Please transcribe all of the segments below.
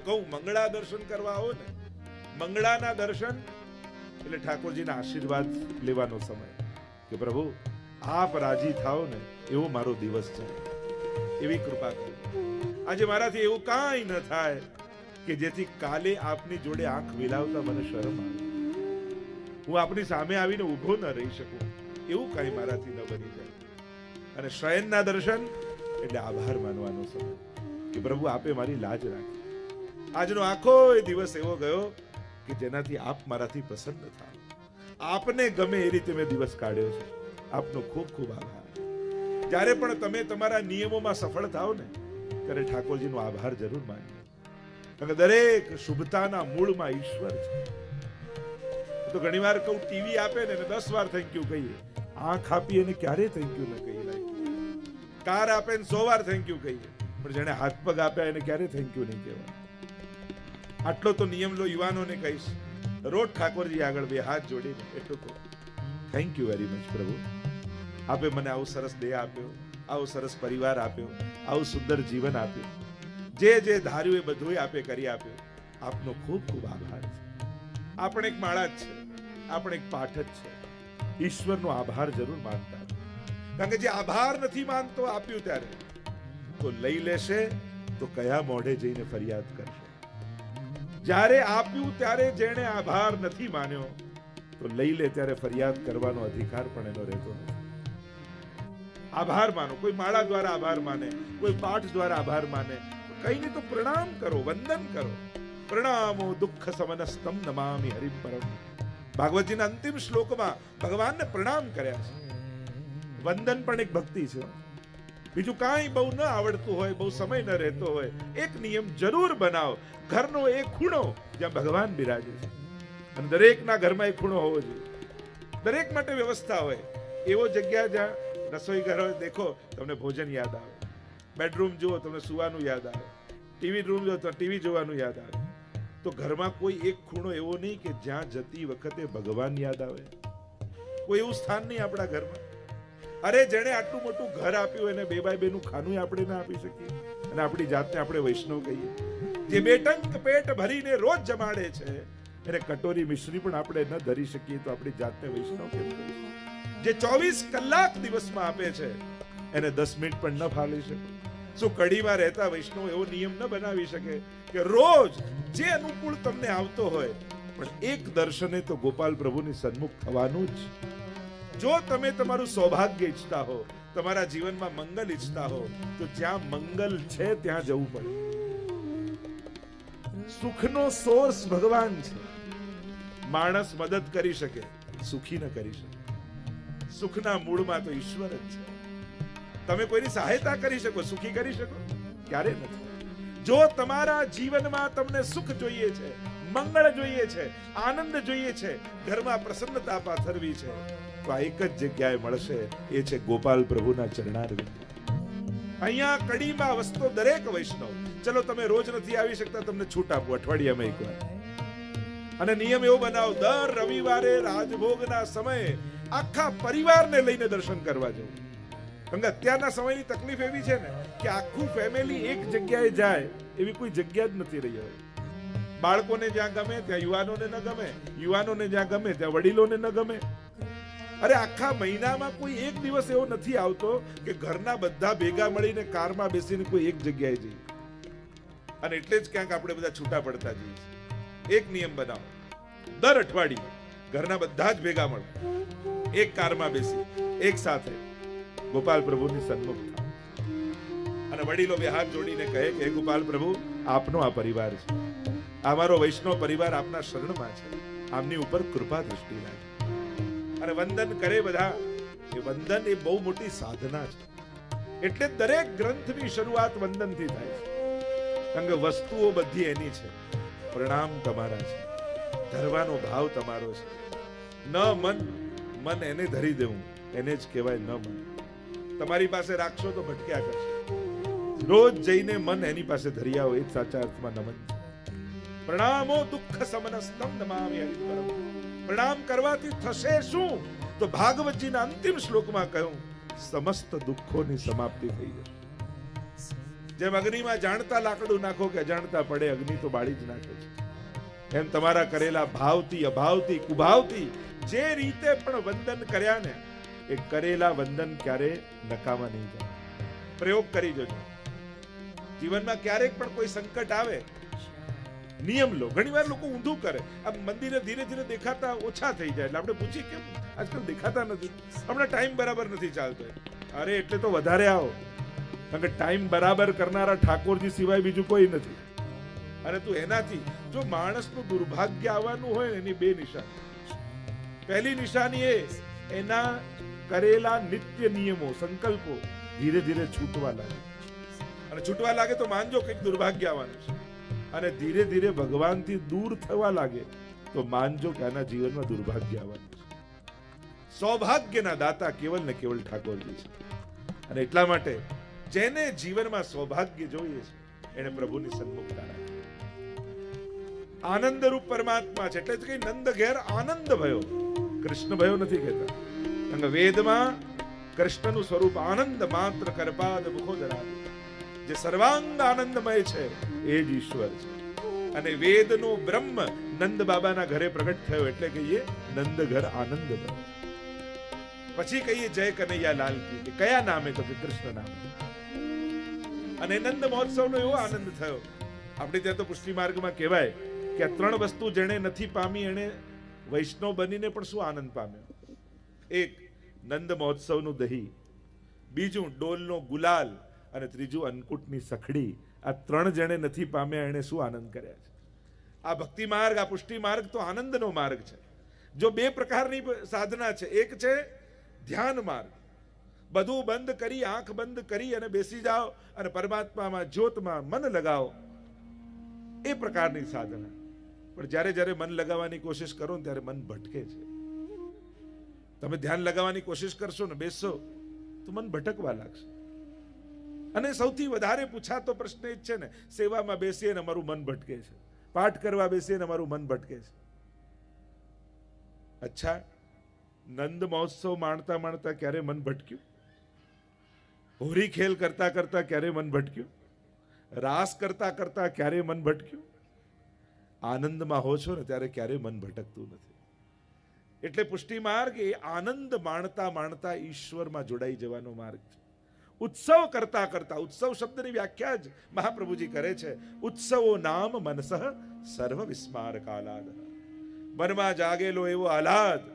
કહું, મંગળા દર્શન કરવા આવો ને, મંગળાના દર્શન એટલે ઠાકોરજીના આશીર્વાદ લેવાનો સમય કે પ્રભુ આપ રાજી થાઓ ને એવો મારો દિવસ છે, એવી કૃપા કરો. આજે મારાથી એવું કાંઈ ન થાય કે જેથી કાલે આપની જોડે આંખ મિલાવતા મને શરમ આવે, હું આપની સામે આવીને ઊભો ન રહી શકું, એવું કાંઈ મારાથી ન બની જાય. અને શયનના દર્શન એટલે આભાર માનવાનો સમય કે પ્રભુ આપે મારી લાજ રાખી. આજનો આખો દિવસ એવો ગયો કે જેનાથી આપ મારાથી પ્રસન્ન થાઓ, આપને ગમે એ રીતે મેં દિવસ કાઢ્યો છે. આપનો ખૂબ ખૂબ આભાર. જ્યારે પણ તમે તમારા નિયમોમાં સફળ થાઓ ને ત્યારે ઠાકોરજીનો આભાર જરૂર માનજો, કારણ કે દરેક શુભતાના મૂળમાં ઈશ્વર છે. તો ઘણી વાર કહું, ટીવી આપે ને 10 વાર થેન્ક યુ કહીએ, આંખ આપી એને ક્યારેય થેન્ક યુ ન કહીએ. કાર આપે ને 100 વાર થેન્ક યુ કહીએ, પણ જેને હાથ પગ આપ્યા એને ક્યારેય થેન્ક યુ નહીં કહેવાય. આટલો તો નિયમ લો, યુવાનોને કહીશ, રોજ ઠાકોરજી આગળ બે હાથ જોડીને એટલું કહો, થેન્ક યુ વેરી મચ પ્રભુ, આપે મને આવું સરસ દેહ આપ્યો, આવો સરસ પરિવાર આપ્યો, આવું સુંદર જીવન આપ્યું, જે જે ધાર્યું એ બધું આપે કરી આપ્યું. આપનો ખૂબ ખૂબ આભાર છે. આપણે એક માળા જ છે, આપણે એક પાઠ જ છે. ઈશ્વરનો આભાર જરૂર માનતા, કારણ કે જે આભાર નથી માનતો આપ્યું ત્યારે, તો લઈ લેશે તો કયા મોઢે જઈને ફરિયાદ કરશે. જ્યારે આપ્યું ત્યારે જેણે આભાર નથી માન્યો, તો લઈ લે ત્યારે ફરિયાદ કરવાનો અધિકાર પણ એનો રહેતો નથી. આભાર માનો, કોઈ માળા દ્વારા આભાર માને, કોઈ પાઠ દ્વારા આભાર માને, કઈ નહીં તો પ્રણામ કરો, વંદન કરો. પ્રણામો દુઃખ સમનસ્તમ નમામિ હરિ પરમ. ભાગવતજીના અંતિમ શ્લોકમાં ભગવાનને પ્રણામ કર્યા છે. વંદન પણ એક ભક્તિ છે. બીજું કાંઈ બહુ ન આવડતું હોય, બહુ સમય ન રહેતો હોય, એક નિયમ જરૂર બનાવો, ઘરનો એક ખૂણો જ્યાં ભગવાન બિરાજે છે. અને દરેકના ઘરમાં એક ખૂણો હોવો જોઈએ, દરેક માટે વ્યવસ્થા હોય. એવો જગ્યા જ્યાં રસોઈ ઘર હોય, દેખો તમને ભોજન યાદ આવે, બેડરૂમ જુઓ તમને સુવાનું યાદ આવે, ટીવી રૂમ જુઓ તો ટીવી જોવાનું યાદ આવે. તો ઘરમાં કોઈ એક ખૂણો એવો નહીં કે જ્યાં જતી વખતે ભગવાન યાદ આવે. કોઈ એવું સ્થાન નહીં આપણા ઘરમાં. અરે જેણે આટલું મોટું ઘર આપ્યું એને 2 બાય 2 નું ખાનું આપણે ના આપી શકીએ, અને આપણી જાતને આપણે વૈષ્ણવ કહીએ. જે 2 ટંક પેટ ભરીને રોજ જમાડે છે એને કટોરી મિશ્રી પણ આપણે ન ધરી શકીએ, તો આપણી જાતને વૈષ્ણવ કેમ કહીએ? જે 24 કલાક દિવસમાં આપે છે એને 10 મિનિટ પણ ન ફાળી શકે. શું કડીમાં રહેતા વૈષ્ણવ એવો નિયમ ન બનાવી શકે કે રોજ જે અનુકૂળ તમને આવતો હોય, પણ એક દર્શને તો ગોપાલ પ્રભુની સન્મુખ થવાનું જ. જો તમે તમારું સૌભાગ્ય ઈચ્છતા હો, તમારા જીવનમાં મંગલ ઈચ્છતા હો, તો જ્યાં મંગલ છે ત્યાં જવું પડે. સુખનો સોર્સ ભગવાન છે. માણસ મદદ કરી શકે, સુખી ન કરી શકે. સુખના મૂળમાં તો ઈશ્વર જ છે. તમે કોઈની સહાયતા કરી શકો, સુખી કરી શકો? ક્યારે નથી. જો તમારા જીવનમાં તમને સુખ જોઈએ છે, મંગળ જોઈએ છે, આનંદ જોઈએ છે, ઘરમાં પ્રસન્નતા પાથરવી છે, તો આ એક જ જગ્યાએ મળશે, એ છે ગોપાલ પ્રભુના ચરણારવિંદ. અહીંયા કડીમાં વસતો દરેક વૈષ્ણવ, ચલો તમે રોજ નથી આવી શકતા, તમને છૂટ આપો અઠવાડિયામાં એકવાર, અને નિયમ એવો બનાવો, દર રવિવારે રાજભોગના સમયે આખા પરિવારને લઈને દર્શન કરવા જવું. કારણ કે અત્યારના સમયની તકલીફ એવી છે ને કે આખું ફેમિલી એક જગ્યાએ જાય એવી કોઈ જગ્યા જ નથી રહી હવે. બાળકોને જ્યાં ગમે ત્યાં યુવાનોને ન ગમે, યુવાનોને જ્યાં ગમે ત્યાં વડીલોને ન ગમે. અરે આખા મહિનામાં કોઈ એક દિવસ એવો નથી આવતો કે ઘરના બધા ભેગા મળીને કારમાં બેસીને કોઈ એક જગ્યાએ જઈએ. અને એટલે જ ક્યાંક આપણે બધા છૂટા પડતા જઈએ છીએ. એક નિયમ બનાવો, દર અઠવાડિયે ઘરના બધા જ ભેગા મળો, એક કારમાં બેસી એક સાથે ગોપાલ પ્રભુની સન્મુખ થાઓ, અને વડીલો બે હાથ જોડીને કહે કે હે ગોપાલ પ્રભુ, આપનો આ પરિવાર છે, અમારો વૈષ્ણવ પરિવાર આપના શરણમાં છે, આમની ઉપર કૃપા દૃષ્ટિ રાખે. અને વંદન કરે બધા. એ વંદન એ બહુ મોટી સાધના છે. એટલે દરેક ગ્રંથની શરૂઆત વંદનથી થાય છે, કારણ કે વસ્તુઓ બધી એની છે. પ્રણામ તમારા છે, ધરવાનો ભાવ તમારો છે. ન મન, મન એને ધરી દેવું, એને જ કહેવાય ન મન. તમારી પાસે રાખશો તો ભટક્યા કરશે. રોજ જઈને મન એની પાસે ધરી આવો, એ જ સાચા અર્થમાં નમન છે. પ્રણામો દુઃખ સમનસ્તમ નમામિ હરિ પરમ. પ્રણામ કરવાથી થશે શું? તો ભાગવતજીના અંતિમ શ્લોકમાં કહ્યું, સમસ્ત દુઃખોની સમાપ્તિ થઈ જશે. જેમ અગ્નિમાં જાણતા લાકડું નાખો કે અજાણતા પડે, અગ્નિ તો બાળી જ નાખે છે, એમ તમારા કરેલા ભાવથી, અભાવથી, કુભાવથી જે રીતે પણ વંદન કર્યા ને, એ કરેલા વંદન ક્યારે નકામા નહીં જાય. પ્રયોગ કરી જોજો. જીવનમાં ક્યારેક પણ કોઈ સંકટ આવે, નિયમ લો. ઘણી વાર લોકો ઊંધું કરે. આ મંદિરે ધીરે ધીરે દેખાતા ઓછા થઈ જાય એટલે આપણે પૂછીએ કેમ આજકાલ દેખાતા નથી, હમણાં ટાઈમ બરાબર નથી ચાલતો. અરે એટલે તો વધારે આવો, કારણ કે ટાઈમ બરાબર કરનારા ઠાકોરજી સિવાય બીજું કોઈ નથી. અને તું એનાથી જો માણસનું દુર્ભાગ્ય આવવાનું હોય ને, એની બે નિશાની. પહેલી નિશાની એના કરેલા નિત્ય નિયમો, સંકલ્પો ધીરે ધીરે છૂટવા લાગે, અને છૂટવા લાગે તો માનજો કંઈક દુર્ભાગ્ય આવવાનું છે. અને ધીરે ધીરે ભગવાનથી દૂર થવા લાગે તો માનજો કે આના જીવનમાં દુર્ભાગ્ય આવવાનું છે. સૌભાગ્યના દાતા કેવલ ને કેવલ ઠાકોરજી છે. અને એટલા માટે જેને જીવનમાં સૌભાગ્ય જોઈએ છે એને પ્રભુની સન્મુખતા રાખે. આનંદ રૂપ પરમાત્મા છે એટલે જ કઈ નંદ ઘેર આનંદ ભયો, કૃષ્ણ ભયો નથી કહેતા. કારણ કે વેદમાં કૃષ્ણનું સ્વરૂપ આનંદ માત્ર કરપાદ મુખોદરા, જે સર્વાંગ આનંદમય છે એ જ ઈશ્વર છે. અને વેદનો બ્રહ્મ નંદ બાબાના ઘરે પ્રગટ થયો એટલે કહીએ નંદ ઘર આનંદ ભયો. પછી કહીએ જય કનૈયા લાલ કી, કે કયા નામે? તો કે કૃષ્ણ નામે. અને નંદ મહોત્સવનો એવો આનંદ થયો. આપણે ત્યાં તો પુષ્ટિ માર્ગમાં કહેવાય કે આ ત્રણ વસ્તુ જેણે નથી પામી એને વૈષ્ણવ બનીને પણ શું આનંદ પામ્યો. એક નંદ મહોત્સવનું દહીં, બીજું ડોલનો ગુલાલ, અને ત્રીજું અન્નકૂટની સખડી. આ ત્રણ જેણે નથી પામ્યા એને શું આનંદ કર્યા છે. આ ભક્તિ માર્ગ, આ પુષ્ટિ માર્ગ તો આનંદનો માર્ગ છે. જો બે પ્રકારની સાધના છે, એક છે ધ્યાન માર્ગ, બધું બંધ કરી, આંખ બંધ કરી અને બેસી જાઓ અને પરમાત્મામાં જ્યોતમાં મન લગાવો, એ પ્રકારની સાધના. પણ જ્યારે જ્યારે મન લગાવવાની કોશિશ કરો ને ત્યારે મન ભટકે છે. તમે ધ્યાન લગાવવાની કોશિશ કરશો ને, બેસશો તો મન ભટકવા લાગશે. અને સૌથી વધારે પૂછાતો પ્રશ્ન એ જ છે ને, સેવામાં બેસીએ ને અમારું મન ભટકે છે, પાઠ કરવા બેસીએ ને અમારું મન ભટકે છે. અચ્છા, નંદ મહોત્સવ માણતા માણતા ક્યારે મન ભટક્યું? હોરી ખેલ કરતા કરતા ક્યારે મન ભટક્યું? રાસ કરતા કરતા ક્યારે મન ભટક્યું? આનંદમાં હો છો ને ત્યારે ક્યારે મન ભટકતું નથી. એટલે પુષ્ટિ માર્ગ એ આનંદ માણતા માણતા ઈશ્વરમાં જોડાઈ જવાનો માર્ગ છે. ઉત્સવ કરતા કરતા, ઉત્સવ શબ્દની વ્યાખ્યા જ મહાપ્રભુજી કરે છે, ઉત્સવો નામ મનસઃ સર્વ વિસ્માર કાલાદ. મનમાં જાગેલો એવો આહલાદ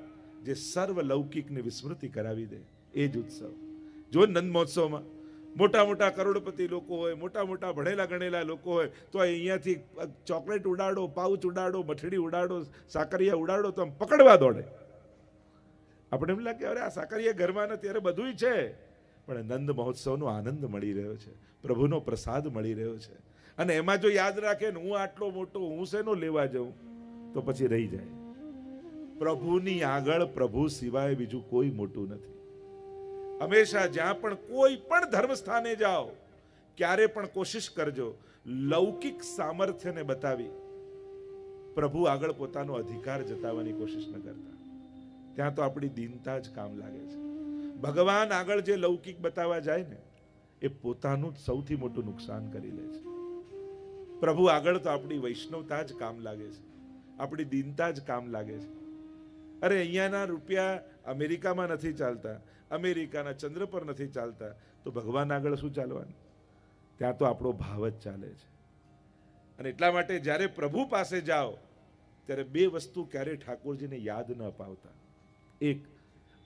જે સર્વ લૌકિકને વિસ્મૃતિ કરાવી દે, એ જ ઉત્સવ. જો નંદ મહોત્સવમાં મોટા મોટા કરોડપતિ લોકો હોય, મોટા મોટા ભણેલા ગણેલા લોકો હોય, તો અહીંયાથી ચોકલેટ ઉડાડો, પાઉચ ઉડાડો, મઠડી ઉડાડો, સાકરિયા ઉડાડો તો આમ પકડવા દોડે. આપણે એમ લાગે અરે આ સાકરિયા ઘરમાં નથી, અરે બધુંય છે. પણ નંદ મહોત્સવનો આનંદ મળી રહ્યો છે, પ્રભુનો પ્રસાદ મળી રહ્યો છે. અને એમાં જો યાદ રાખે ને હું આટલો મોટો, હું શેનો લેવા જાઉં, તો પછી રહી જાય. પ્રભુની આગળ પ્રભુ સિવાય બીજું કોઈ મોટું નથી. હંમેશા જ્યાં પણ કોઈ પણ ધર્મ સ્થાને જાઓ, ક્યારે પણ કોશિશ કરજો લૌકિક સામર્થ્યને બતાવી પ્રભુ આગળ પોતાનો અધિકાર જતાવવાની કોશિશ ન કરતા. ત્યાં તો આપણી દીનતા જ કામ લાગે છે. ભગવાન આગળ જે લૌકિક બતાવવા જાય ને, એ પોતાનું જ સૌથી મોટું નુકસાન કરી લે છે. પ્રભુ આગળ તો આપણી વૈષ્ણવતા જ કામ લાગે છે, આપણી દીનતા જ કામ લાગે છે. અરે અહીંયાના રૂપિયા અમેરિકામાં નથી ચાલતા, અમેરિકાના ચંદ્ર પર નથી ચાલતા, તો ભગવાન આગળ શું ચાલવાનું? ત્યાં તો આપણો ભાવ જ ચાલે છે. અને એટલા માટે જ્યારે પ્રભુ પાસે જાઓ ત્યારે બે વસ્તુ ક્યારે ઠાકોરજીને યાદ ન અપાવતા. એક,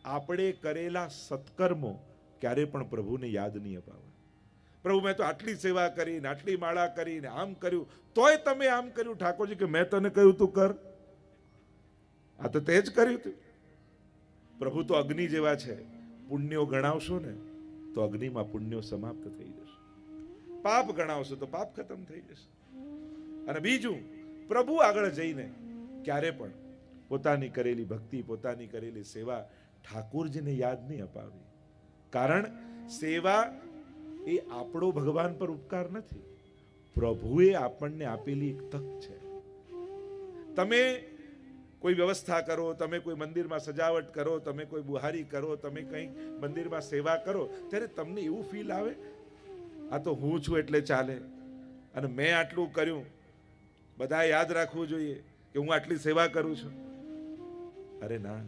આપણે કરેલા સત્કર્મો ક્યારે પણ પ્રભુને યાદ નહીં અપાવે. પ્રભુ મેં તો આટલી સેવા કરીને, આટલી માળા કરીને, આમ કર્યું, તોય તમે આમ કર્યું ઠાકોરજી, કે મેં તને કહ્યું તું કર, આ તો તે જ કર્યું તું. પ્રભુ તો અગ્નિ જેવા છે, પુણ્યો ગણાવશો ને તો અગ્નિમાં પુણ્યો સમાપ્ત થઈ જશે, પાપ ગણાવશો તો પાપ ખતમ થઈ જશે. અને બીજું, પ્રભુ આગળ જઈને ક્યારે પણ પોતાની કરેલી ભક્તિ, પોતાની કરેલી સેવા ઠાકોરજીને યાદ નહીં અપાવી. કારણ સેવા એ આપણો ભગવાન પર ઉપકાર નથી, પ્રભુએ આપણને આપેલી એક તક છે. તમે કોઈ વ્યવસ્થા કરો, તમે કોઈ મંદિરમાં સજાવટ કરો, તમે કોઈ બુહારી કરો, તમે કંઈ મંદિરમાં સેવા કરો, ત્યારે તમને એવું ફીલ આવે આ તો હું છું એટલે ચાલે, અને મેં આટલું કર્યું, બધા યાદ રાખવું જોઈએ કે હું આટલી સેવા કરું છું. અરે ના,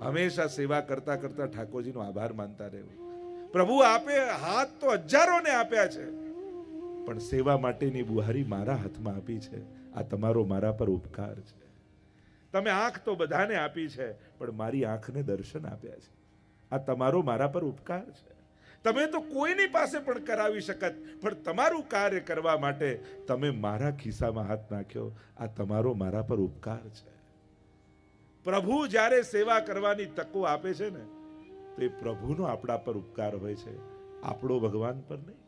હંમેશા સેવા કરતા કરતા ઠાકોરજીનો આભાર માનતા રહેવું. પ્રભુ આપે હાથ તો હજારોને આપ્યા છે, પણ સેવા માટેની બુહારી મારા હાથમાં આપી છે. આ તમારો મારા પર ઉપકાર છે. તમે આંખ તો બધાને આપી છે, પણ મારી આંખને દર્શન આપ્યા છે. આ તમારો મારા પર ઉપકાર છે. તમે તો કોઈની પાસે પણ કરાવી શકત, પણ તમારું કાર્ય કરવા માટે તમે મારા ખિસ્સામાં હાથ નાખ્યો. આ તમારો મારા પર ઉપકાર છે. પ્રભુ જ્યારે સેવા કરવાની તકો આપે છે ને, તો એ પ્રભુનો આપણા પર ઉપકાર હોય છે, આપણો ભગવાન પર નહીં.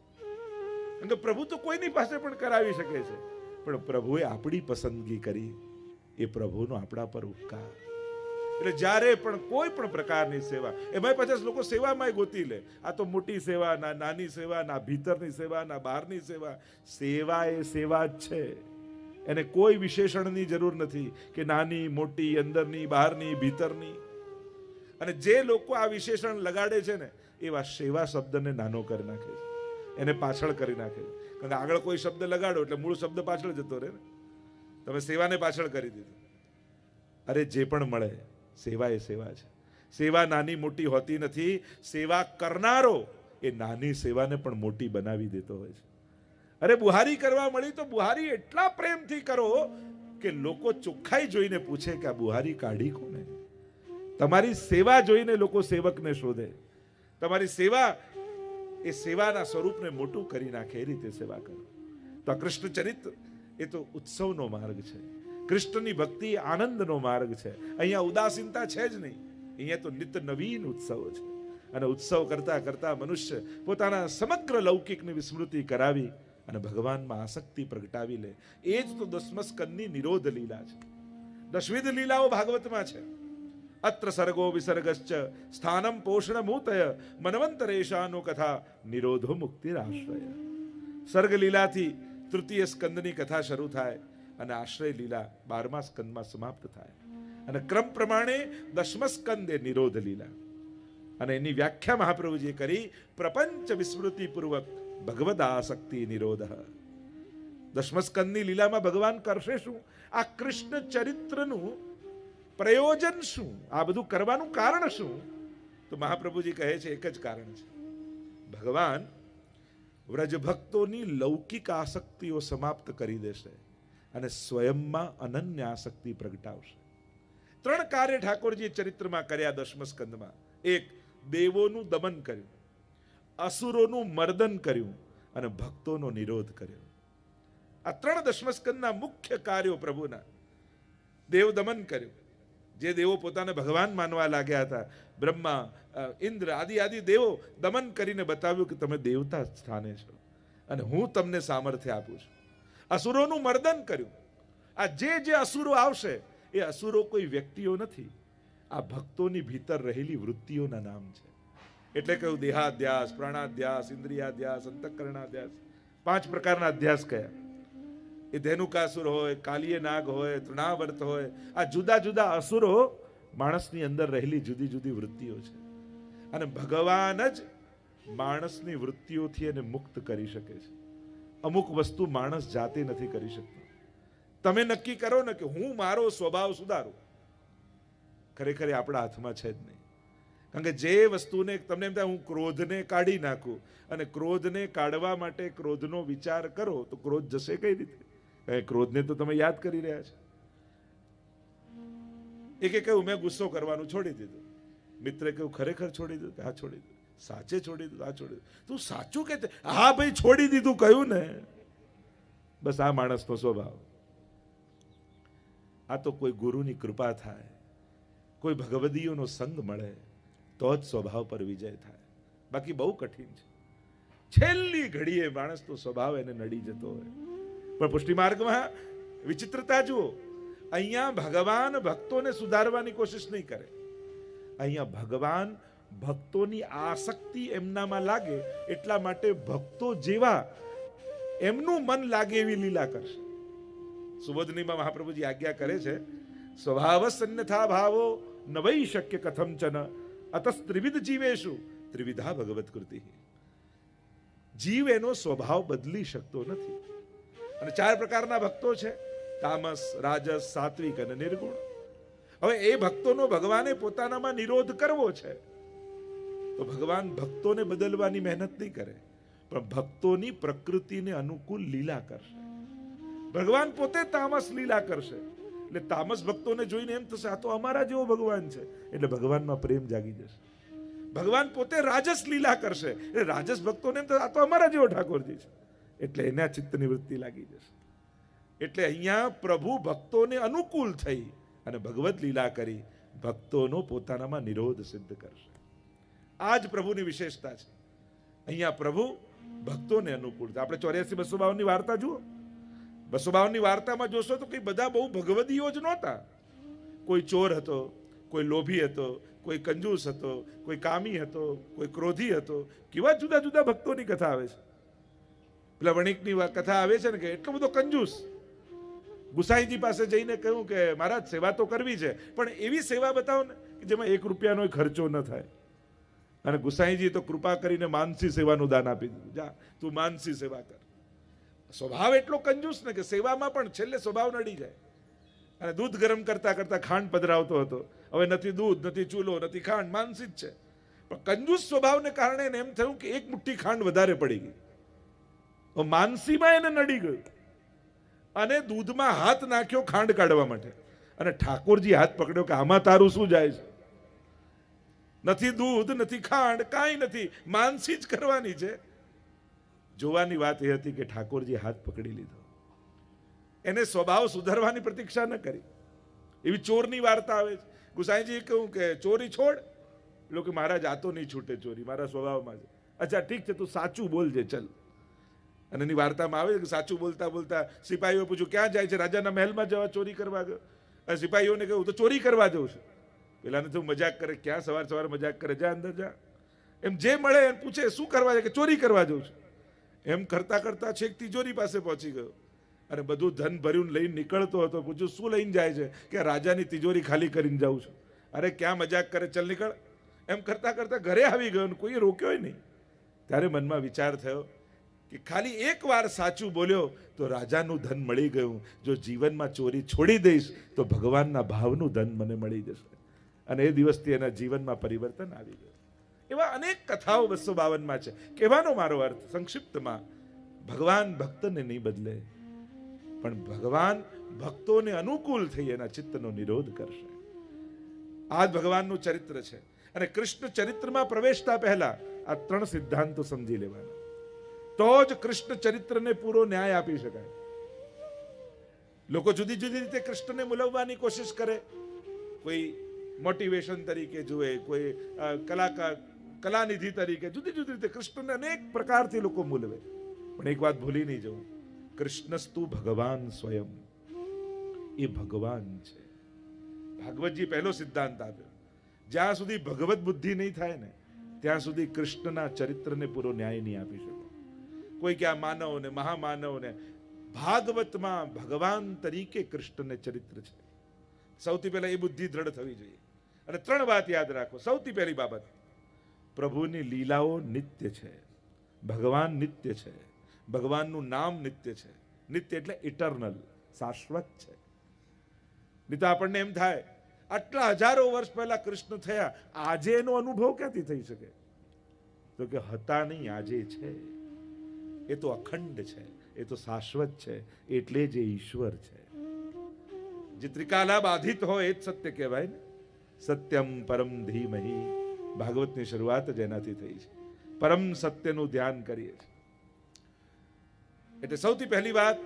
કારણ કે પ્રભુ તો કોઈની પાસે પણ કરાવી શકે છે, પણ પ્રભુએ આપણી પસંદગી કરી, એ પ્રભુનો આપણા પર ઉપકાર. એટલે જ્યારે પણ કોઈ પણ પ્રકારની સેવા, એમાં પછી લોકો સેવામાં ગોતી લે, આ તો મોટી સેવા, ના નાની સેવા, ના ભીતરની સેવા, ના બહારની સેવા. સેવા એ સેવા જ છે, એને કોઈ વિશેષણની જરૂર નથી કે નાની મોટી, અંદરની બહારની ભીતરની. અને જે લોકો આ વિશેષણ લગાડે છે ને, એવા સેવા શબ્દને નાનો કરી નાખે છે, એને પાછળ કરી નાખે છે. કારણ કે આગળ કોઈ શબ્દ લગાડો એટલે મૂળ શબ્દ પાછળ જતો રહે ને. તમે સેવાને પાછળ કરી દીધું. અરે જે પણ મળે, સેવા એ સેવા છે. સેવા નાની મોટી હોતી નથી. સેવા કરનારો એ નાની સેવાને પણ મોટી બનાવી દેતો હોય છે. અરે બુહારી કરવા મળી તો બુહારી એટલા પ્રેમથી કરો કે લોકો ચોખ્ખાઈ જોઈને પૂછે કે આ બુહારી કાઢી કોને. તમારી સેવા જોઈને લોકો સેવકને શોધે. તમારી સેવા એ સેવાના સ્વરૂપને મોટું કરી નાખે, એ રીતે સેવા કરો. તો આ કૃષ્ણ ચરિત્ર એ તો ઉત્સવનો માર્ગ છે. કૃષ્ણની ભક્તિ આનંદનો માર્ગ છે. અહીંયા ઉદાસીનતા છે જ નહીં. અહીંયા તો નિત્ય નવીન ઉત્સવ છે. અને ઉત્સવ કરતા કરતા મનુષ્ય પોતાના સમગ્ર લૌકિકની વિસ્મૃતિ કરાવી અને ભગવાનમાં આસક્તિ પ્રગટાવી લે. એ જ તો દસમ સ્કંદની નિરોધ લીલા છે. દશવિધ લીલાઓ ભાગવતમાં છે. અત્ર સર્ગો વિસર્ગશ્ચ સ્થાનમ પોષણમૂતય મનવંતરેશાનો કથા નિરોધો મુક્તિરાશ્રય. સર્ગ લીલાથી તૃતીય સ્કંદની કથા શરૂ થાય અને આશ્રય લીલા 12મા સ્કંદમાં સમાપ્ત થાય. અને ક્રમ પ્રમાણે દશમ સ્કંદ એ નિરોધ લીલા. અને એની વ્યાખ્યા મહાપ્રભુજીએ કરી, પ્રપંચ વિસ્મૃતિ પૂર્વક ભગવદ આસક્તિ નિરોધ. દશમ સ્કંદની લીલામાં ભગવાન કરશે શું? આ કૃષ્ણ ચરિત્રનું પ્રયોજન શું? આ બધું કરવાનું કારણ શું? તો મહાપ્રભુજી કહે છે એક જ કારણ છે. ભગવાન વ્રજ ભક્તોની લૌકિક આસક્તિઓ સમાપ્ત કરી દેશે અને સ્વયંમાં અનન્ય આસક્તિ પ્રગટાવશે. 3 કાર્ય ઠાકોરજી ચરિત્રમાં કર્યા દશમ સ્કંદમાં. 1, દેવોનું દમન કર્યું, અસુરોનું મર્દન કર્યું અને ભક્તોનો નિરોધ કર્યો. આ 3 દશમ સ્કંદના મુખ્ય કાર્યો પ્રભુના. દેવ દમન કર્યું, જે દેવો પોતાને ભગવાન માનવા લાગ્યા હતા, બ્રહ્મા, ઇન્દ્ર આદિ દેવો, દમન કરીને બતાવ્યું કે તમે દેવતા સ્થાને છો અને હું તમને સામર્થ્ય આપું છું. અસુરોનું મર્દન કર્યું. આ જે અસુરો આવશે એ અસુરો કોઈ વ્યક્તિઓ નથી, આ ભક્તોની ભીતર રહેલી વૃત્તિઓના નામ છે. એટલે કહ્યું દેહાધ્યાસ, પ્રાણાધ્યાસ, ઇન્દ્રિયાધ્યાસ, અંતઃકરણાધ્યાસ. 5 પ્રકારના અધ્યાસ કયા. એ ધેનુકાસુર હોય, કાલિય નાગ હોય, તૃણાવર્ત હોય. આ જુદા જુદા અસુરો માણસની અંદર રહેલી જુદી જુદી વૃત્તિઓ છે. અને ભગવાન જ માણસની વૃત્તિઓથી એને મુક્ત કરી શકે છે. અમુક વસ્તુ માણસ જાતે નથી કરી શકતો. તમે નક્કી કરો ને કે હું મારો સ્વભાવ સુધારું, ખરેખર આપણા હાથમાં છે જ નહીં. કારણ કે જે વસ્તુને તમને એમ થાય હું ક્રોધને કાઢી નાખું, અને ક્રોધને કાઢવા માટે ક્રોધનો વિચાર કરો તો ક્રોધ જશે કઈ રીતે? ક્રોધને તો તમે યાદ કરી રહ્યા છો. એકે કહ્યું મેં ગુસ્સો કરવાનું છોડી દીધું. મિત્રે કહ્યું ખરેખર છોડી દીધું? હા છોડી દીધું. સાચે છોડી દીધું? હા છોડી દીધું. તું સાચું કે? હા ભાઈ છોડી દીધું કહ્યું ને. બસ આ માણસનો સ્વભાવ. આ તો કોઈ ગુરુની કૃપા થાય, કોઈ ભગવદીઓનો સંગ મળે તો જ સ્વભાવ પર વિજય થાય. બાકી બહુ કઠિન છે. છેલ્લી ઘડીએ માણસનો સ્વભાવ એને નડી જતો હોય. પણ પુષ્ટિ માર્ગમાં વિચિત્રતા જુઓ. અહીંયા ભગવાન ભક્તોને સુધારવાની કોશિશ નહીં કરે. અહીંયા ભગવાન ભક્તોની આસક્તિ એમનામાં લાગે એટલા માટે ભક્તો જેવા એમનું મન લાગે એવી લીલા કરશે. સુબોધનીમાં મહાપ્રભુજી આજ્ઞા કરે છે, સ્વભાવસન્યથા ભાવો ન વૈ શક્ય કથમચન અતસ્ત્રિવિધ જીવેશુ ત્રિવિધા ભગવત કૃતિ. જીવ એનો સ્વભાવ બદલી શકતો નથી. અને 4 પ્રકારના ભક્તો છે: તામસ, રાજસ, સાત્વિક અને નિર્ગુણ. હવે એ ભક્તોનો ભગવાને પોતાનામાં નિરોધ કરવો છે, તો ભગવાન ભક્તોને બદલવાની મહેનત નહીં કરે, પણ ભક્તોની પ્રકૃતિને અનુકૂળ લીલા કરશે. ભગવાન પોતે તામસ લીલા કરશે, એટલે તામસ ભક્તોને જોઈને એમ થશે, આ તો અમારા જેવો ભગવાન છે, એટલે ભગવાનમાં પ્રેમ જાગી જશે. ભગવાન પોતે રાજસ લીલા કરશે, એટલે રાજસ ભક્તોને એમ થશે, આ તો અમારા જેવો ઠાકોરજી છે, એટલે એના ચિત્તની વૃત્તિ લાગી જશે. એટલે અહીંયા પ્રભુ ભક્તોને અનુકૂળ થઈ અને ભગવત લીલા કરી ભક્તોનો પોતાનામાં નિરોધ સિદ્ધ કરશે. આ જ પ્રભુની વિશેષતા છે. અહીંયા પ્રભુ ભક્તોને અનુકૂળ. આપણે 84-252 ની વાર્તા જુઓ. 252 ની વાર્તામાં જોશો તો કઈ બધા બહુ ભગવદીઓ જ નહોતા. કોઈ ચોર હતો, કોઈ લોભી હતો, કોઈ કંજૂસ હતો, કોઈ કામી હતો, કોઈ ક્રોધી હતો. કેવા જુદા જુદા ભક્તોની કથા આવે છે. પેલા વણિકની કથા આવે છે ને કે એટલો બધો કંજૂસ. ગુસાઈજી પાસે જઈને કહ્યું કે મહારાજ સેવા તો કરવી છે, પણ એવી સેવા બતાવો ને કે જેમાં 1 રૂપિયાનો ખર્ચો ન થાય. અને ગુસાઈજી તો કૃપા કરીને માનસી સેવાનું દાન આપી દીધું. જા તું માનસી સેવા કર. સ્વભાવ એટલો કંજૂસ ને કે સેવામાં પણ છેલ્લે સ્વભાવ નડી જાય. અને દૂધ ગરમ કરતા કરતા ખાંડ પધરાવતો હતો. હવે નથી દૂધ, નથી ચૂલો, નથી ખાંડ, માનસી જ છે. પણ કંજૂસ સ્વભાવને કારણે એમ થયું કે 1 મુઠ્ઠી ખાંડ વધારે પડી ગઈ. માનસીમાં એને નડી ગયું અને દૂધમાં હાથ નાખ્યો ખાંડ કાઢવા માટે. અને ઠાકોરજી હાથ પકડ્યો કે આમાં તારું શું જાય છે? નથી દૂધ, નથી ખાંડ, કાંઈ નથી, માનસી જ કરવાની છે. જોવાની વાત એ હતી કે ઠાકોરજી હાથ પકડી લીધો. એને સ્વભાવ સુધારવાની પ્રતીક્ષા ન કરી. એવી ચોરની વાર્તા આવે છે. ગુસાઈજીએ કહ્યું કે ચોરી છોડ. લોકો મહારાજ આ તો નહીં છૂટે ચોરી, મારા સ્વભાવમાં છે. અચ્છા ઠીક છે, તું સાચું બોલજે ચલ. અને એની વાર્તામાં આવે છે કે સાચું બોલતા બોલતા સિપાહીઓ પૂછ્યું ક્યાં જાય છે? રાજાના મહેલમાં જવા ચોરી કરવા ગયો. અને સિપાહીઓને કહ્યું તો ચોરી કરવા જવું છે. પેલાને તો મજાક કરે, ક્યાં સવાર સવાર મજાક કરે, જા અંદર જા. એમ જે મળે એમ પૂછે શું કરવા જાય? કે ચોરી કરવા જવું છે. એમ કરતા કરતા છેક તિજોરી પાસે પહોંચી ગયો અને બધું ધન ભર્યું લઈને નીકળતો હતો. પૂછ્યું શું લઈને જાય છે? કે રાજાની તિજોરી ખાલી કરીને જાઉં છું. અરે ક્યાં મજાક કરે, ચલ નીકળ. એમ કરતા કરતા ઘરે આવી ગયો ને કોઈએ રોક્યો નહીં. ત્યારે મનમાં વિચાર થયો કે ખાલી 1 વાર સાચું બોલ્યો તો રાજાનું ધન મળી ગયું. જો જીવનમાં ચોરી છોડી દઈશ તો ભગવાનના ભાવનું ધન મને મળી જશે. અને એ દિવસથી એના જીવનમાં પરિવર્તન આવી ગયું. એવા અનેક કથાઓ 252 છે. કહેવાનો મારો અર્થ સંક્ષિપ્તમાં, ભગવાન ભક્તને નહીં બદલે, પણ ભગવાન ભક્તોને અનુકૂળ થઈ એના ચિત્તનો નિરોધ કરશે. આ ભગવાનનું ચરિત્ર છે. અને કૃષ્ણ ચરિત્રમાં પ્રવેશતા પહેલા આ 3 સિદ્ધાંતો સમજી લેવાના, તો જ કૃષ્ણ ચરિત્રને પૂરો ન્યાય આપી શકાય. લોકો જુદી જુદી રીતે કૃષ્ણને મૂલવવાની કોશિશ કરે. કોઈ મોટિવેશન તરીકે જુએ, કોઈ કલાનિધિ તરીકે, જુદી જુદી રીતે કૃષ્ણને અનેક પ્રકારથી લોકો મૂલવે. પણ એક વાત ભૂલી નહીં જવું, કૃષ્ણસ્તુ ભગવાન સ્વયં. એ ભગવાન છે. ભાગવતજી પહેલો સિદ્ધાંત આપ્યો, જ્યાં સુધી ભગવત બુદ્ધિ નહીં થાય ને ત્યાં સુધી કૃષ્ણના ચરિત્રને પૂરો ન્યાય નહીં આપી શકો. કોઈ કે આ માનવને, મહામાનવને, ભાગવતમાં ભગવાન તરીકે કૃષ્ણને ચરિત્ર છે. સૌથી પહેલા એ બુદ્ધિ દ્રઢ થવી જોઈએ. અને 3 વાત યાદ રાખો. સૌથી પહેલી બાબત, પ્રભુની લીલાઓ નિત્ય છે, ભગવાન નિત્ય છે, ભગવાનનું નામ નિત્ય છે. નિત્ય એટલે ઇટરનલ, શાશ્વત છે. નહીં તો આપણને એમ થાય આટલા હજારો વર્ષ પહેલા કૃષ્ણ થયા, આજે એનો અનુભવ ક્યાંથી થઈ શકે? તો કે હતા નહીં, આજે છે. એ તો અખંડ છે, એ તો શાશ્વત છે, એટલે જ એ ઈશ્વર છે. જે ત્રિકાલા બાધિત હોય એ જ સત્ય કહેવાય ને. સત્યમ પરમ ધીમહિ. ભાગવતની શરૂઆત જ એનાથી થઈ છે. પરમ સત્યનું ધ્યાન કરીએ છીએ. એટલે સૌથી પહેલી વાત,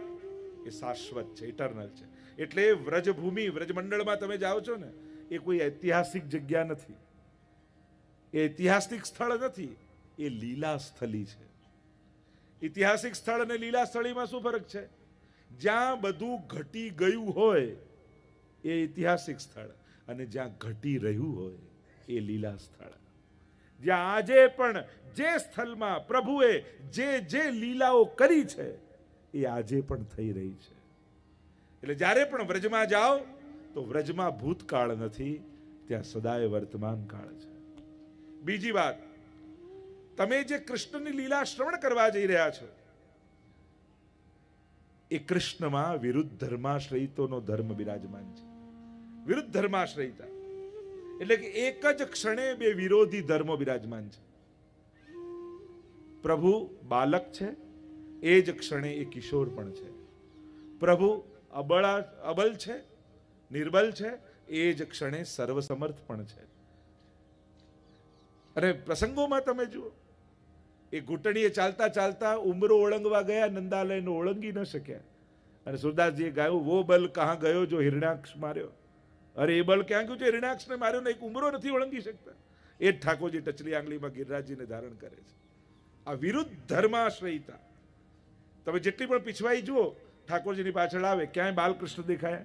એ શાશ્વત છે, ઇટરનલ છે. એટલે વ્રજભૂમિ, વ્રજમંડળમાં તમે જાઓ છો ને, એ કોઈ ઐતિહાસિક જગ્યા નથી, એ ઐતિહાસિક સ્થળ નથી, એ લીલા સ્થળી છે. ઐતિહાસિક સ્થળ અને લીલા સ્થળીમાં શું ફરક છે? જ્યાં બધું ઘટી ગયું હોય એ ઐતિહાસિક સ્થળ, અને જ્યાં ઘટી રહ્યું હોય એ લીલા સ્થળ. જ્યાં આજે પણ જે સ્થળમાં પ્રભુએ જે જે લીલાઓ કરી છે એ આજે પણ થઈ રહી છે. એટલે જ્યારે પણ વ્રજમાં જાઓ તો વ્રજમાં ભૂતકાળ નથી, ત્યાં સદાય વર્તમાન કાળ છે. બીજી વાત, તમે જે કૃષ્ણની લીલા શ્રવણ કરવા જઈ રહ્યા છો એ કૃષ્ણમાં વિરુદ્ધ ધર્માશ્રયિતોનો ધર્મ બિરાજમાન છે. વિરુદ્ધ ધર્માશ્રયિતા એટલે કે એક જ ક્ષણે બે વિરોધી ધર્મો બિરાજમાન છે. પ્રભુ બાલક છે, એ જ ક્ષણે એ કિશોર પણ છે. પ્રભુ અબળ છે, નિર્બલ છે, એ જ ક્ષણે સર્વસમર્થ પણ છે. અને પ્રસંગોમાં તમે જુઓ, એ ઘૂંટણીએ ચાલતા ચાલતા ઉમરો ઓળંગવા ગયા, નંદાલયનો ઓળંગી ન શક્યા. અને સુરદાસજીએ ગાયું, વો બલ કહાં ગયો જો હિરણાક્ષ માર્યો. અરે એ બળ ક્યાં ગયું છે? હિરણાક્ષને માર્યો ને એક ઉમરો નથી ઓળંગી શકતા. એ જ ઠાકોરજી ટચલી આંગળીમાં ગિરિરાજજીને ધારણ કરે છે. આ વિરુદ્ધ ધર્માશ્રયિતા. તમે જેટલી પણ પીછવાઈ જુઓ, ઠાકોરજીની પાછળ આવે, ક્યાંય બાલકૃષ્ણ દેખાય?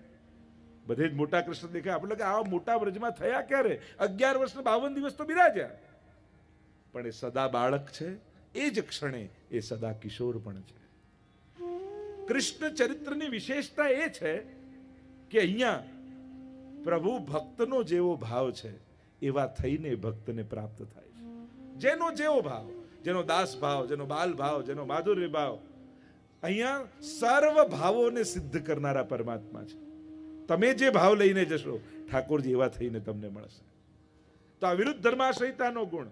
બધે જ મોટા કૃષ્ણ દેખાય. આપણે કે આવા મોટા વ્રજમાં થયા ક્યારે? 11 વર્ષના 52 દિવસ તો બિરાજ્યા. પણ એ સદા બાળક છે, એ જ ક્ષણે એ સદા કિશોર પણ છે. કૃષ્ણ ચરિત્રની વિશેષતા એ છે કે અહીંયા પ્રભુ ભક્તનો જેવો ભાવ છે એવા થઈને ભક્તને પ્રાપ્ત થાય છે. જેનો જેવો ભાવ, જેનો દાસ ભાવ, જેનો બાલ ભાવ, જેનો માધુર્ય ભાવ, અહીંયા સર્વ ભાવોને સિદ્ધ કરનારા પરમાત્મા છે. તમે જે ભાવ લઈને જશો ઠાકોરજી એવા થઈને તમને મળશે. તો આ વિરુદ્ધ ધર્માશ્રયતાનો ગુણ.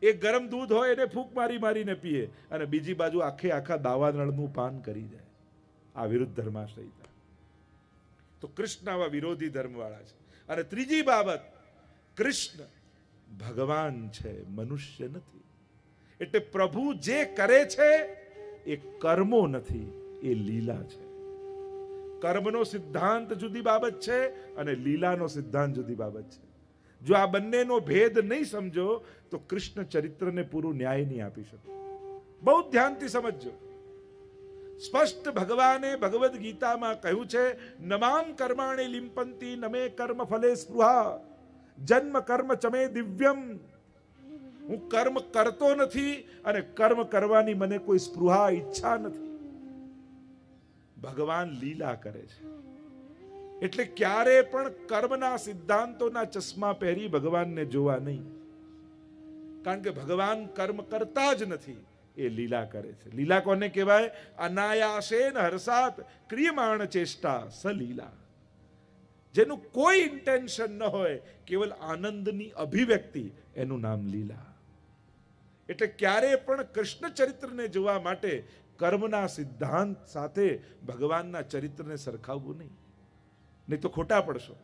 એક ગરમ દૂધ હોય એને ફૂંક મારી મારીને પીએ અને બીજી બાજુ આખા દાવા નળનું પાન કરી જાય. આ વિરુદ્ધ ધર્માશ્રયતા. તો કૃષ્ણ આવા વિરોધી ધર્મવાળા છે. અને ત્રીજી બાબત, કૃષ્ણ ભગવાન છે, મનુષ્ય નથી. એટલે પ્રભુ જે કરે છે એ કર્મો નથી, એ લીલા છે. કર્મનો સિદ્ધાંત જુદી બાબત છે અને લીલાનો સિદ્ધાંત જુદી બાબત છે. જો આ બંનેનો ભેદ નહીં સમજો તો કૃષ્ણ ચરિત્રને પૂરું ન્યાય નહીં આપી શકો. બહુ ધ્યાનથી સમજજો. સ્પષ્ટ ભગવાને ભગવદ્ ગીતામાં કહ્યું છે, નમામ કર્માણિ લિંપંતી નમે કર્મ ફલે સ્પૃહા જન્મ કર્મ ચમે દિવ્યમ. હું કર્મ કરતો નથી અને કર્મ કરવાની મને કોઈ સ્પૃહા, ઈચ્છા નથી. ભગવાન લીલા કરે છે. એટલે ક્યારે પણ કર્મના સિદ્ધાંતોના ચશ્મા પહેરી ભગવાનને જોવા નહીં. કારણ કે ભગવાન કર્મ કરતા જ નથી, એ લીલા કરે છે. લીલા કોને કહેવાય? અનાયાસેન હર્ષાત ક્રિયમાણ ચેષ્ટા સલીલા. જેનું કોઈ ઇન્ટેન્શન ન હોય, કેવલ આનંદની અભિવ્યક્તિ, એનું નામ લીલા. એટલે ક્યારે પણ કૃષ્ણ ચરિત્રને જોવા માટે કર્મના સિદ્ધાંત સાથે ભગવાનના ચરિત્રને સરખાવવું નહીં. નહીં તો ખોટા પડશો.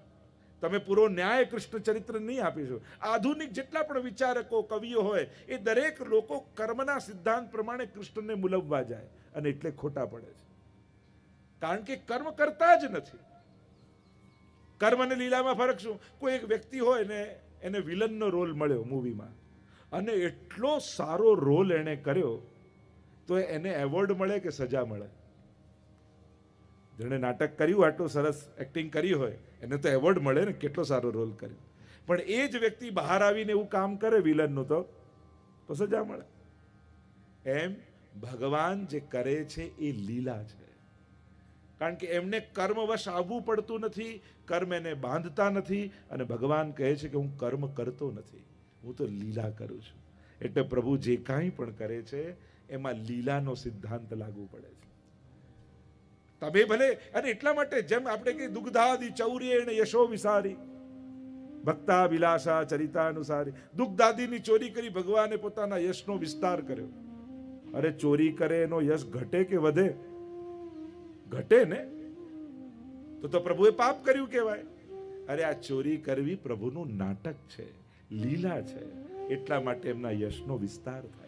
તમે પૂરો ન્યાય કૃષ્ણ ચરિત્ર નહીં આપીશો. આધુનિક જેટલા પણ વિચારકો, કવિઓ હોય, એ દરેક લોકો કર્મના સિદ્ધાંત પ્રમાણે કૃષ્ણને મૂલવવા જાય અને એટલે ખોટા પડે છે. કારણ કે કર્મ કરતા જ નથી. કર્મ અને લીલામાં ફરક શું? કોઈ એક વ્યક્તિ હોય ને એને વિલનનો રોલ મળ્યો મૂવીમાં અને એટલો સારો રોલ એને કર્યો તો એને એવોર્ડ મળે કે સજા મળે? જેણે નાટક કર્યું, આટલું સરસ એક્ટિંગ કરી હોય, એને તો એવોર્ડ મળે ને, કેટલો સારો રોલ કર્યો. પણ એ જ વ્યક્તિ બહાર આવીને એવું કામ કરે વિલનનું તો સજા મળે. એમ ભગવાન જે કરે છે એ લીલા છે. કારણ કે એમને કર્મવશ આવવું પડતું નથી, કર્મ એને બાંધતા નથી. અને ભગવાન કહે છે કે હું કર્મ કરતો નથી, હું તો લીલા કરું છું. એટલે પ્રભુ જે કાંઈ પણ કરે છે એમાં લીલાનો સિદ્ધાંત લાગુ પડે છે. તમે ભલે, અને એટલા માટે જેમ આપણે કે દુગ્ધાદિ ચૌર્યેણ યશો વિસારી ભક્તા વિલાસા ચરિતાનુસારી. દુગ્ધાદિની ચોરી કરી ભગવાને પોતાના યશનો વિસ્તાર કર્યો. અરે ચોરી કરે એનો યશ ઘટે કે વધે? ઘટે ને. તો પ્રભુએ પાપ કર્યું કહેવાય. અરે આ ચોરી કરવી પ્રભુનું નાટક છે, લીલા છે. એટલા માટે એમના યશનો વિસ્તાર થાય છે.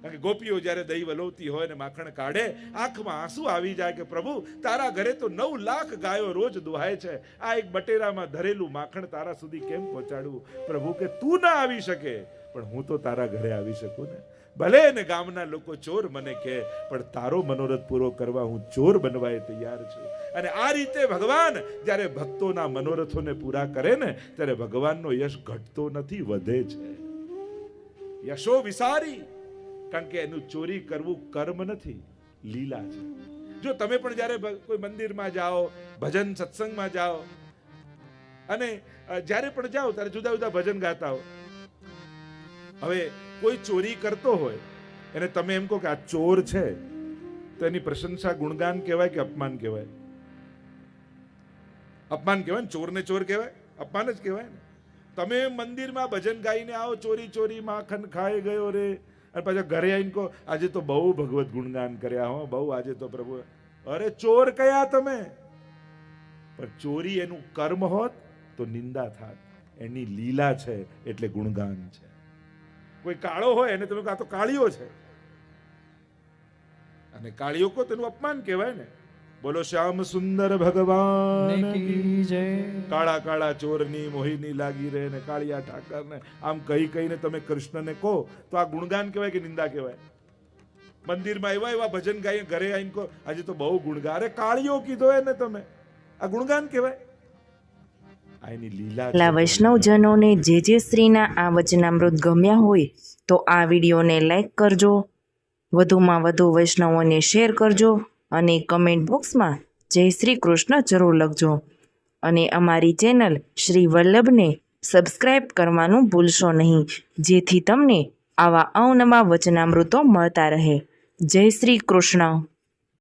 કારણ કે ગોપીઓ જ્યારે દહીં વલોવતી હોય ને માખણ કાઢે, આંખમાં આંસુ આવી જાય કે પ્રભુ તારા ઘરે તો 9 લાખ ગાયો રોજ દુહાય છે, આ એક બટેરામાં ધરેલું માખણ તારા સુધી કેમ પહોંચાડવું? પ્રભુ કે તું ના આવી શકે પણ હું તો તારા ઘરે આવી શકું ને. ભલે ને ગામના લોકો ચોર મને કહે, પણ તારો મનોરથ પૂરો કરવા હું ચોર બનવાય તૈયાર છું. અને આ રીતે ભગવાન જ્યારે ભક્તોના મનોરથોને પૂરા કરે ને ત્યારે ભગવાનનો યશ ઘટતો નથી, વધે છે. યશો વિસારી. કારણ કે એનું ચોરી કરવું કર્મ નથી, લીલા છે. જો તમે પણ જ્યારે કોઈ મંદિરમાં જાઓ, ભજન સત્સંગમાં જાઓ, અને જ્યારે પણ જાઓ ત્યારે જુદા જુદા ભજન ગાતા હો, હવે કોઈ ચોરી કરતો હોય એને તમે એમ કહો કે આ ચોર છે, તો એની પ્રશંસા ગુણગાન કહેવાય કે અપમાન કહેવાય? અપમાન કહેવાય ને. ચોરને ચોર કહેવાય? અપમાન જ કહેવાય ને. તમે મંદિરમાં ભજન ગાઈને આવો, ચોરી ચોરી માખણ ખાઈ ગયો રે, અને પાછા ઘરે આવીને કહો આજે તો બહુ ભગવત ગુણગાન કર્યા હો, બહુ આજે તો પ્રભુ. અરે ચોર કયા તમે? પણ ચોરી એનું કર્મ હોત તો નિંદા થાત. એની લીલા છે એટલે ગુણગાન છે. કોઈ કાળો હોય એને તમે કહો આ તો કાળિયો છે, અને કાળિયો કહો તેનું અપમાન કહેવાય ને. બોલો શ્યામ સુંદર ભગવાન કી જય. કાળા કાળા ચોરની મોહિની લાગી રહે ને કાળિયા ઠાકરને આમ કહીને તમે કૃષ્ણને કહો તો આ ગુણગાન કહેવાય કે નિંદા કહેવાય? મંદિરમાં એવા ભજન ગાઈ ઘરે આવીને કહો આજે તો બહુ ગુણગાન. અરે કાળિયો કીધો એને તમે, આ ગુણગાન કહેવાય? આ એની લીલા. વૈષ્ણવજનોને જે શ્રીના આ વચનામૃત ગમ્યા હોય તો આ વિડીયોને લાઈક કરજો, વધુમાં વધુ વૈષ્ણવોને શેર કરજો, અને કમેન્ટ બોક્સમાં જય શ્રી કૃષ્ણ જરૂર લખજો. અને અમારી ચેનલ શ્રી વલ્લભને સબસ્ક્રાઈબ કરવાનું ભૂલશો નહીં, જેથી તમને આવા અવનવા વચનામૃતો મળતા રહે. જય શ્રી કૃષ્ણ.